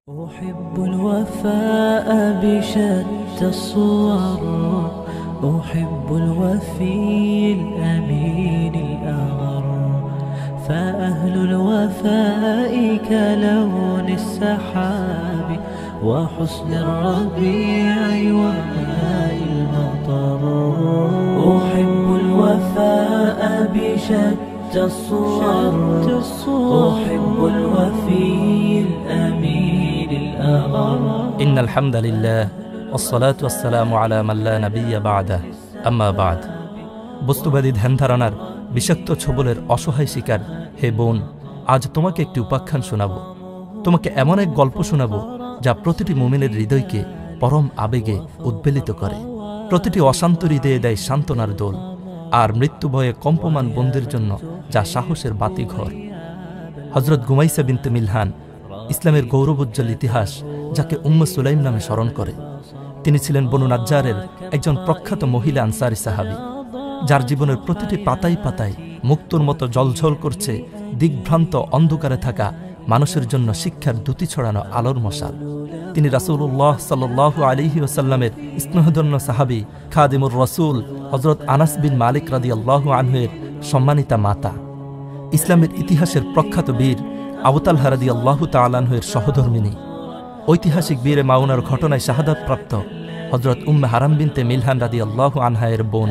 أحب الوفاء بشتى الصور، أحب الوفي الأمين الأغر، فأهل الوفاء كلون السحاب وحسن الربيع وماء المطر. أحب الوفاء بشتى الصور، أحب الوفي الأمين الأغر. إن الحمد لله والصلاة والسلام على من لا نبي بعده أما بعد। বস্তুবাদী ধ্যান ধারণার বিষাক্ত ছোবলের অসহায় শিকার হে বোন, আজ তোমাকে একটি উপাখ্যান শোনাব। তোমাকে এমন এক গল্প শোনাব যা প্রতিটি মুমিনের হৃদয়কে পরম আবেগে উদ্বেলিত করে, প্রতিটি অশান্ত হৃদয়ে দেয় সান্ত্বনার দোল, আর মৃত্যু ভয়ে কম্পমান বন্দির জন্য যা সাহসের বাতিঘর। হযরত গুমাইসা বিনতে মিলহান ইসলামের গৌরবোজ্জ্বল ইতিহাস, যাকে উম্মে সুলাইম নামে স্মরণ করে। তিনি ছিলেন বনু নাজ্জারের একজন প্রখ্যাত মহিলা আনসারী সাহাবী, যার জীবনের প্রতিটি পাতায় পাতায় মুক্তোর মতো জ্বলঝল করছে দিগ্ভ্রান্ত অন্ধকারে থাকা মানুষের জন্য শিক্ষার দ্যুতি ছড়ানো আলোর মশাল। তিনি রাসূলুল্লাহ সাল্লাল্লাহু আলাইহি ওয়াসাল্লামের স্নেহধন্য সাহাবী খাদিমুর রাসূল হযরত আনাস বিন মালিক রাদিয়াল্লাহু আনহু-এর সম্মানিতা মাতা, ইসলামের ইতিহাসের প্রখ্যাত বীর আবু তালহা রাদিয়াল্লাহু তাআলা আনহু-এর সহধর্মিণী, ঐতিহাসিক বীরে মাউনার ঘটনায় শাহাদাতপ্রাপ্ত হযরত উম্মে হারাম বিনতে মিলহান রাদিয়াল্লাহু আনহা-এর বোন।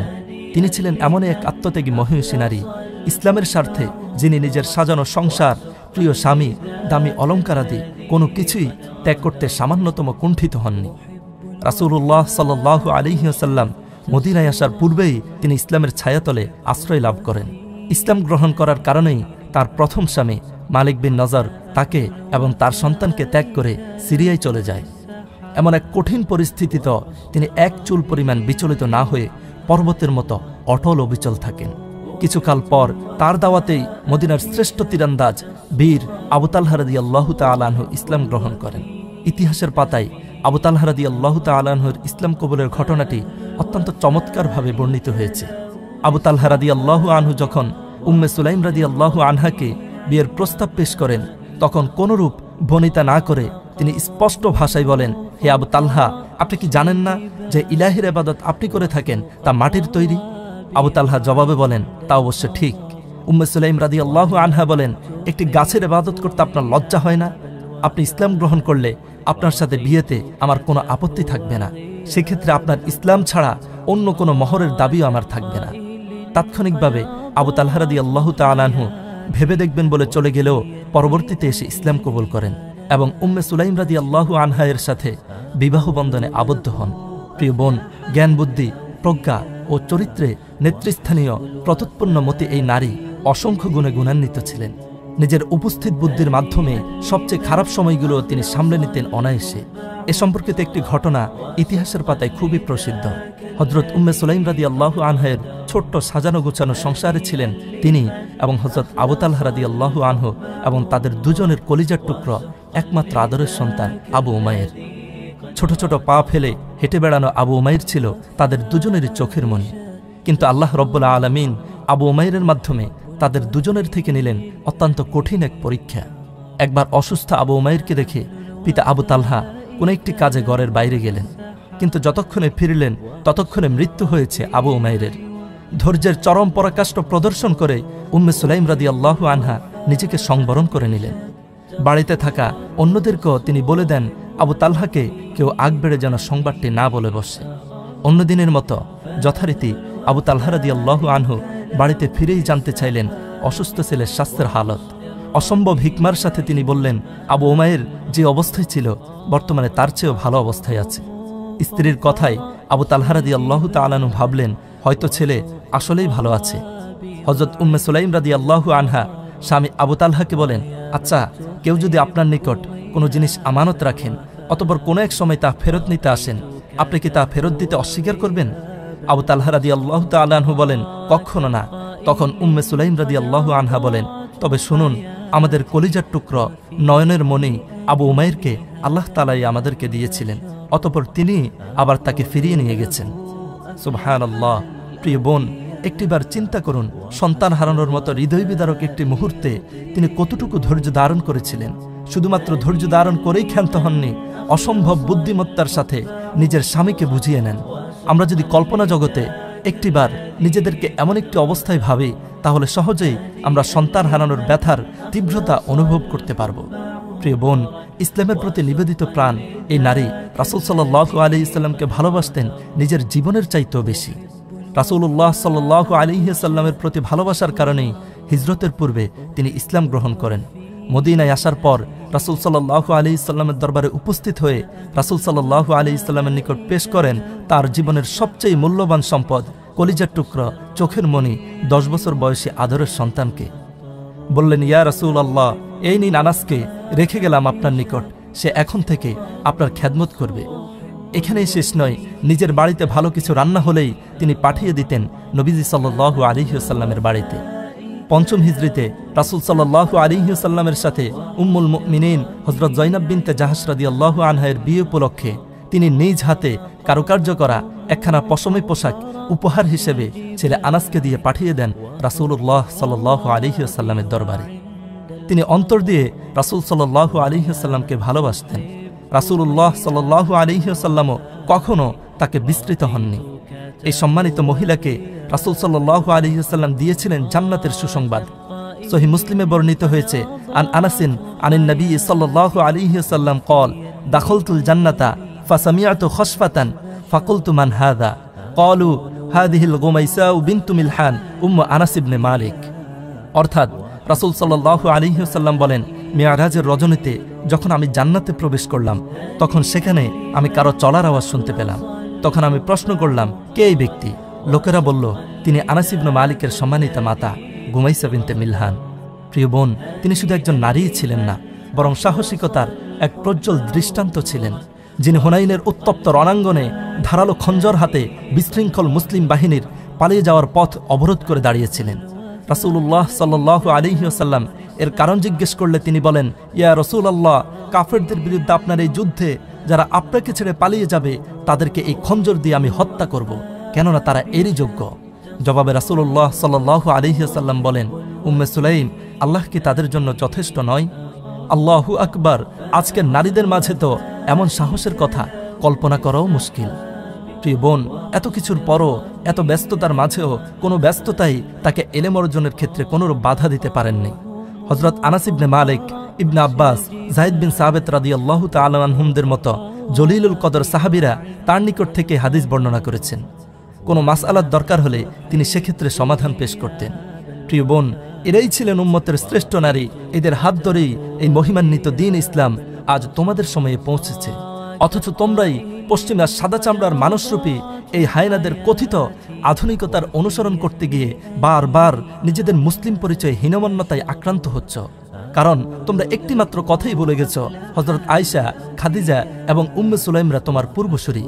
তিনি ছিলেন এমন এক আত্মত্যাগী মহিষী নারী, ইসলামের স্বার্থে যিনি নিজের সাজানো সংসার, প্রিয় স্বামী, দামি অলঙ্কারাদি কোনো কিছুই ত্যাগ করতে সামান্যতম কুণ্ঠিত হননি। রাসূলুল্লাহ সাল্লাল্লাহু আলাইহি ওয়াসাল্লাম মদিনায় আসার পূর্বেই তিনি ইসলামের ছায়াতলে আশ্রয় লাভ করেন। ইসলাম গ্রহণ করার কারণেই তার প্রথম স্বামী মালিক বিন নজর তাকে এবং তার সন্তানকে ত্যাগ করে সিরিয়ায় চলে যায়। এমন এক কঠিন পরিস্থিতিতে তিনি এক চুল পরিমাণ বিচলিত না হয়ে পর্বতের মতো অটল অবিচল থাকেন। কিছুকাল পর তার দাওয়াতেই মদিনার শ্রেষ্ঠ তীরন্দাজ বীর আবু তালহা রাদিয়াল্লাহু তাআলা আনহু ইসলাম গ্রহণ করেন। ইতিহাসের পাতায় আবু তালহা রাদিয়াল্লাহু তাআলা আনহুর ইসলাম কবুলের ঘটনাটি অত্যন্ত চমৎকারভাবে বর্ণিত হয়েছে। আবু তালহা রাদিয়াল্লাহু আনহু যখন উম্মে সুলাইম রাদিয়াল্লাহু আনহাকে বিয়ের প্রস্তাব পেশ করেন, তখন কোনরূপ বনিতা না করে তিনি স্পষ্ট ভাষায় বলেন, হে আবু তালহা, আপনি কি জানেন না যে ইলাহির ইবাদত আপনি করে থাকেন তা মাটির তৈরি? আবু তালহা জবাবে বলেন, তা অবশ্য ঠিক। উম্মে সুলাইম রাদিয়াল্লাহু আনহা বলেন, একটি গাছের ইবাদত করতে আপনার লজ্জা হয় না? আপনি ইসলাম গ্রহণ করলে আপনার সাথে বিয়েতে আমার কোনো আপত্তি থাকবে না, সেক্ষেত্রে আপনার ইসলাম ছাড়া অন্য কোনো মহরের দাবিও আমার থাকবে না। তাৎক্ষণিকভাবে আবু তালহা রাদিয়াল্লাহু তাআলা আনহু ভেবে দেখবেন বলে চলে গেলেও পরবর্তীতে এসে ইসলাম কবুল করেন এবং উম্মে সুলাইম রাদিয়াল্লাহু আনহা এর সাথে বিবাহ বন্ধনে আবদ্ধ হন। প্রিয় বোন, জ্ঞান, বুদ্ধি, প্রজ্ঞা ও চরিত্রে নেতৃস্থানীয় প্রত্যুৎপন্নমতী এই নারী অসংখ্য গুণে গুণান্বিত ছিলেন। নিজের উপস্থিত বুদ্ধির মাধ্যমে সবচেয়ে খারাপ সময়গুলো তিনি সামলে নিতেন অনায়াসে। এ সম্পর্কিত একটি ঘটনা ইতিহাসের পাতায় খুবই প্রসিদ্ধ। হযরত উম্মে সুলাইম রাদিয়াল্লাহু আনহা-এর ছোট্ট সাজানো গোছানো সংসারে ছিলেন তিনি এবং হযরত আবু তালহা রাদিয়াল্লাহু আনহু এবং তাদের দুজনের কলিজার টুকরো একমাত্র আদরের সন্তান আবু উমাইর। ছোট ছোট পা ফেলে হেঁটে বেড়ানো আবু উমাইর ছিল তাদের দুজনেরই চোখের মণি। কিন্তু আল্লাহ রব্বুল আলামিন আবু উমাইরের মাধ্যমে তাদের দুজনের থেকে নিলেন অত্যন্ত কঠিন এক পরীক্ষা। একবার অসুস্থ আবু উমাইরকে দেখে পিতা আবু তালহা কোনো একটি কাজে ঘরের বাইরে গেলেন, কিন্তু যতক্ষণে ফিরলেন ততক্ষণে মৃত্যু হয়েছে আবু উমাইরের। ধৈর্যের চরম পরাকাষ্ঠ প্রদর্শন করে উম্মে সুলাইম রাদিয়াল্লাহু আনহা নিজেকে সংবরণ করে নিলেন। বাড়িতে থাকা অন্যদেরকেও তিনি বলে দেন আবু তালহাকে কেউ আগ বেড়ে যেন সংবাদটি না বলে বসে। অন্যদিনের মতো যথারীতি আবু তালহা রাদিয়াল্লাহু আনহু বাড়িতে ফিরেই জানতে চাইলেন অসুস্থ ছেলের স্বাস্থ্যের হালত। অসম্ভব হিকমার সাথে তিনি বললেন, আবু উমাইর যে অবস্থায় ছিল বর্তমানে তার চেয়েও ভালো অবস্থায় আছে। স্ত্রীর কথায় আবু তালহা রাদিয়াল্লাহু তাআলা আনহু ভাবলেন, হয়তো ছেলে আসলেই ভালো আছে। হযরত উম্মে সুলাইম রাদিয়াল্লাহু আনহা স্বামী আবু তালহাকে বলেন, আচ্ছা, কেউ যদি আপনার নিকট কোনো জিনিস আমানত রাখেন, অতঃপর কোনো এক সময় তা ফেরত নিতে আসেন, আপনি কি তা ফেরত দিতে অস্বীকার করবেন? আবু তালহা রাদিয়াল্লাহু তাআলা আনহু বলেন, কখনো না। তখন উম্মে সুলাইম রাদিয়াল্লাহু আনহা বলেন, তবে শুনুন, আমাদের কলিজার টুকরো নয়নের মণি আবু উমাইরকে আল্লাহ তাআলাই আমাদেরকে দিয়েছিলেন, অতঃপর তিনি আবার তাকে ফিরিয়ে নিয়ে গেছেন। সুবহানাল্লাহ। প্রিয় বোন, একটিবার চিন্তা করুন, সন্তান হারানোর মতো হৃদয় বিদারক একটি মুহূর্তে তিনি কতটুকু ধৈর্য ধারণ করেছিলেন। শুধুমাত্র ধৈর্য ধারণ করেই ক্ষান্ত হননি, অসম্ভব বুদ্ধিমত্তার সাথে নিজের স্বামীকে বুঝিয়ে নেন। আমরা যদি কল্পনা জগতে একটিবার নিজেদেরকে এমন একটি অবস্থায় ভাবি, তাহলে সহজেই আমরা সন্তান হারানোর ব্যথার তীব্রতা অনুভব করতে পারব। প্রিয় বোন, ইসলামের প্রতি নিবেদিত প্রাণ এই নারী রাসূল সাল্লাল্লাহু আলাইহি ওয়াসাল্লামকে ভালোবাসতেন নিজের জীবনের চাইতেও বেশি। রাসূলুল্লাহ সাল্লাল্লাহু আলাইহি ওয়াসাল্লামের প্রতি ভালোবাসার কারণেই হিজরতের পূর্বে তিনি ইসলাম গ্রহণ করেন। মদিনায় আসার পর রাসূল সাল্লাল্লাহু আলাইহি ওয়াসাল্লামের দরবারে উপস্থিত হয়ে রাসূল সাল্লাল্লাহু আলাইহি ওয়াসাল্লামের নিকট পেশ করেন তার জীবনের সবচেয়ে মূল্যবান সম্পদ, কলিজার টুকরা, চোখের মণি, 10 বছর বয়সী আদরের সন্তানকে। বললেন, ইয়া রাসূলুল্লাহ, এই নিন আনাসকে রেখে গেলাম আপনার নিকট, সে এখন থেকে আপনার খেদমত করবে। এখানেই শেষ নয়, নিজের বাড়িতে ভালো কিছু রান্না হলেই তিনি পাঠিয়ে দিতেন নবীজি সাল্লাল্লাহু আলাইহি ওয়াসাল্লামের বাড়িতে। পঞ্চম হিজরিতে রাসূল সাল্লাল্লাহু আলাইহি ওয়াসাল্লামের সাথে উম্মুল মুমিনিন হযরত জয়নাব বিনতে জাহাশ রাদিয়াল্লাহু আনহার বিয়ে উপলক্ষে তিনি নিজ হাতে কারুকার্য করা একখানা পশমি পোশাক উপহার হিসেবে ছেলে আনাসকে দিয়ে পাঠিয়ে দেন রাসূলুল্লাহ সাল্লাল্লাহু আলাইহি ওয়াসাল্লামের দরবারে। তিনি অন্তর দিয়ে রাসূল সাল্লাল্লাহু আলাইহি ওয়াসাল্লামকে ভালোবাসতেন। রাসূলুল্লাহ সাল্লাল্লাহু আলাইহি ওয়াসাল্লামও কখনো তাকে বিস্তৃত হননি। এই সম্মানিত মহিলাকে রাসূল সাল্লাল্লাহু আলাইহি ওয়াসাল্লাম দিয়েছিলেন জান্নাতের সুসংবাদ। সহিহ মুসলিমে বর্ণিত হয়েছে, আন আনাসিন আনিন নবী সাল্লাল্লাহু আলাইহি ওয়াসাল্লাম قال دخلتُ الجنة فسمعت خشفة فقلت من هذا قالوا هذه الغميساء بنت ملحان আনাস ইবনে মালিক। অর্থাৎ রাসূল সাল্লাল্লাহু আলাইহি ওয়াসাল্লাম বলেন, মিরাজের রজনীতে যখন আমি জান্নাতে প্রবেশ করলাম, তখন সেখানে আমি কারো চলার আওয়াজ শুনতে পেলাম। তখন আমি প্রশ্ন করলাম, কে এই ব্যক্তি? লোকেরা বলল, তিনি আনাস ইবনে মালিকের সম্মানিতা মাতা গুমাইসা বিনতে মিলহান। প্রিয় বোন, তিনি শুধু একজন নারীই ছিলেন না, বরং সাহসিকতার এক প্রজ্জ্বল দৃষ্টান্ত ছিলেন, যিনি হুনাইনের উত্তপ্ত রণাঙ্গনে ধারালো খঞ্জর হাতে বিশৃঙ্খল মুসলিম বাহিনীর পালিয়ে যাওয়ার পথ অবরোধ করে দাঁড়িয়েছিলেন। রাসূলুল্লাহ সাল্লাল্লাহু আলাইহি ওয়াসাল্লাম এর কারণ জিজ্ঞেস করলে তিনি বলেন, ইয়া রাসূলুল্লাহ, কাফেরদের বিরুদ্ধে আপনার এই যুদ্ধে যারা আপনাকে ছেড়ে পালিয়ে যাবে তাদেরকে এই খঞ্জর দিয়ে আমি হত্যা করব, কেননা তারা এরই যোগ্য। জবাবে রাসূলুল্লাহ সাল্লাল্লাহু আলাইহি ওয়াসাল্লাম বলেন, উম্মে সুলাইম, আল্লাহ কি তাদের জন্য যথেষ্ট নয়? আল্লাহু আকবার। আজকের নারীদের মাঝে তো এমন সাহসের কথা কল্পনা করাও মুশকিল। প্রিয় বোন, এত কিছুর পরও, এত ব্যস্ততার মাঝেও কোনো ব্যস্ততাই তাকে এলেম অর্জনের ক্ষেত্রে কোনোরূপ বাধা দিতে পারেননি। হযরত আনাস ইবনে মালিক, ইবনে আব্বাস, যায়েদ বিন সাবিত রাদিয়াল্লাহু তাআলা আনহুমদের মতো জলিলুল কদর সাহাবীরা তার নিকট থেকে হাদিস বর্ণনা করেছেন। কোনো মাসআলার দরকার হলে তিনি সেক্ষেত্রে সমাধান পেশ করতেন। প্রিয় বোন, এরাই ছিলেন উম্মতের শ্রেষ্ঠ নারী। এদের হাত ধরেই এই মহিমান্বিত দ্বীন ইসলাম আজ তোমাদের সময়ে পৌঁছেছে। অথচ তোমরাই পশ্চিমা সাদা চামড়ার মানুষরূপী এই হায়নাদের কথিত আধুনিকতার অনুসরণ করতে গিয়ে বারবার নিজেদের মুসলিম পরিচয় হীনমন্যতায় আক্রান্ত হচ্ছ। কারণ তোমরা একটিমাত্র কথাই ভুলে গেছ, হযরত আয়েশা, খাদিজা এবং উম্মে সুলাইমরা তোমার পূর্বসূরি।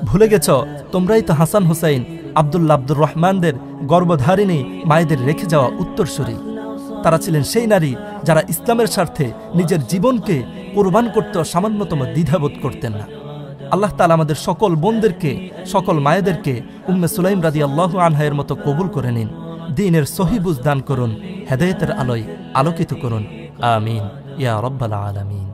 ভুলে গেছ তোমরাই তো হাসান হুসাইন, আব্দুল্লাহ, আব্দুর রহমানদের গর্ভধারিণী মায়েদের রেখে যাওয়া উত্তরসূরি। তারা ছিলেন সেই নারী যারা ইসলামের স্বার্থে নিজের জীবনকে কোরবান করতেও সামান্যতম দ্বিধাবোধ করতেন না। আল্লাহ তাআলা আমাদের সকল বোনদেরকে, সকল মায়েদেরকে উম্মে সুলাইম রাদিয়াল্লাহু আনহার মতো কবুল করে নিন। দ্বীনের সহিহ বুঝ দান করুন, হেদায়েতের আলোয় আলোকিত করুন। আমিন ইয়া রাব্বাল আলামিন।